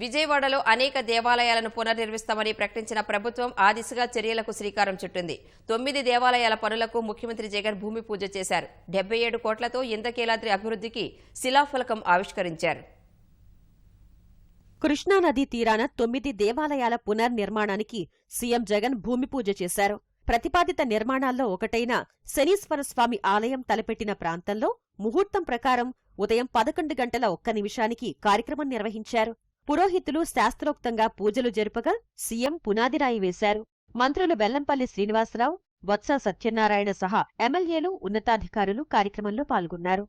విజయవాడలో అనేక దేవాలయాలను పునర్నిర్మిస్తామని ప్రకటించిన ప్రభుత్వం ఆ దిశగా చర్యలకు శ్రీకారం చుట్టింది. 9 దేవాలయాల పనులకు ముఖ్యమంత్రి జగన్ భూమి పూజ చేశారు. 77 కోట్లతో ఇంద్రకీలాద్రి అభివృద్ధికి శిలాఫలకం ఆవిష్కరించారు. కృష్ణానదీ తీరాన 9 దేవాలయాల పునర్నిర్మాణానికి సీఎం జగన్ భూమి పూజ చేశారు. ప్రతిపాదిత నిర్మాణాల్లో ఒకటైన శనీశ్వర స్వామి ఆలయం తలపెట్టిన ప్రాంతంలో ముహూర్తం ప్రకారం ఉదయం 11 గంటల 1 నిమిషానికి కార్యక్రమం నిర్వహించారు. పురోహితులు శాస్త్రోక్తంగా పూజలు జరుపగా సీఎం పునాదిరాయి వేశారు. మంత్రులు బెల్లంపల్లి శ్రీనివాసరావు, బొత్స సత్యనారాయణ సహా ఎమ్మెల్యేలు, ఉన్నతాధికారులు కార్యక్రమంలో పాల్గొన్నారు.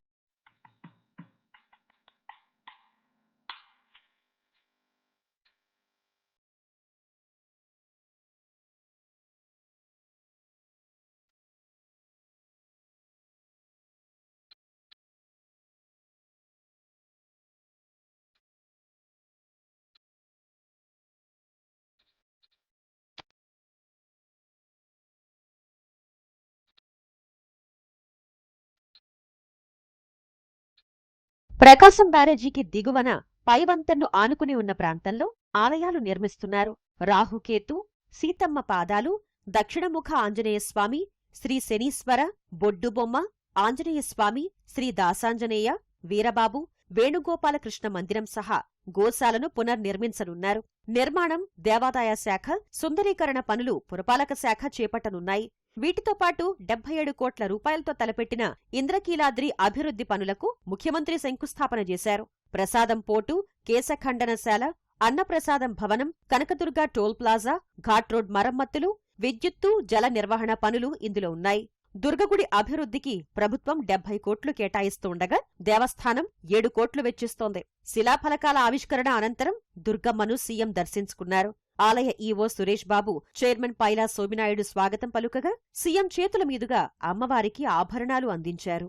ప్రకాశం బ్యారేజీకి దిగువన పైవంతెన్ను ఆనుకుని ఉన్న ప్రాంతంలో ఆలయాలు నిర్మిస్తున్నారు. రాహుకేతు, సీతమ్మ పాదాలు, దక్షిణముఖ ఆంజనేయస్వామి, శ్రీ శనీశ్వర, బొడ్డుబొమ్మ, ఆంజనేయస్వామి, శ్రీ దాసాంజనేయ, వీరబాబు, వేణుగోపాలకృష్ణ మందిరం సహా గోశాలను పునర్నిర్మించనున్నారు. నిర్మాణం, దేవాదాయ శాఖ, సుందరీకరణ పనులు పురపాలక శాఖ చేపట్టనున్నాయి. వీటితో పాటు 77 కోట్ల రూపాయలతో తలపెట్టిన ఇంద్రకీలాద్రి అభివృద్ధి పనులకు ముఖ్యమంత్రి శంకుస్థాపన చేశారు. ప్రసాదం పోటు, కేశఖండనశాల, అన్నప్రసాదం భవనం, Kanakadurga toll plaza, ghat road మరమ్మతులు, విద్యుత్తు, జల నిర్వహణ పనులు ఇందులో ఉన్నాయి. దుర్గగుడి అభివృద్ధికి ప్రభుత్వం 70 కోట్లు కేటాయిస్తుండగా దేవస్థానం 7 కోట్లు వెచ్చిస్తోంది. శిలాఫలకాల ఆవిష్కరణ అనంతరం దుర్గమ్మను సీఎం దర్శించుకున్నారు. ఆలయ ఈవో సురేష్ బాబు, చైర్మన్ పైలా సోమినాయుడు స్వాగతం పలుకగా సీఎం చేతుల మీదుగా అమ్మవారికి ఆభరణాలు అందించారు.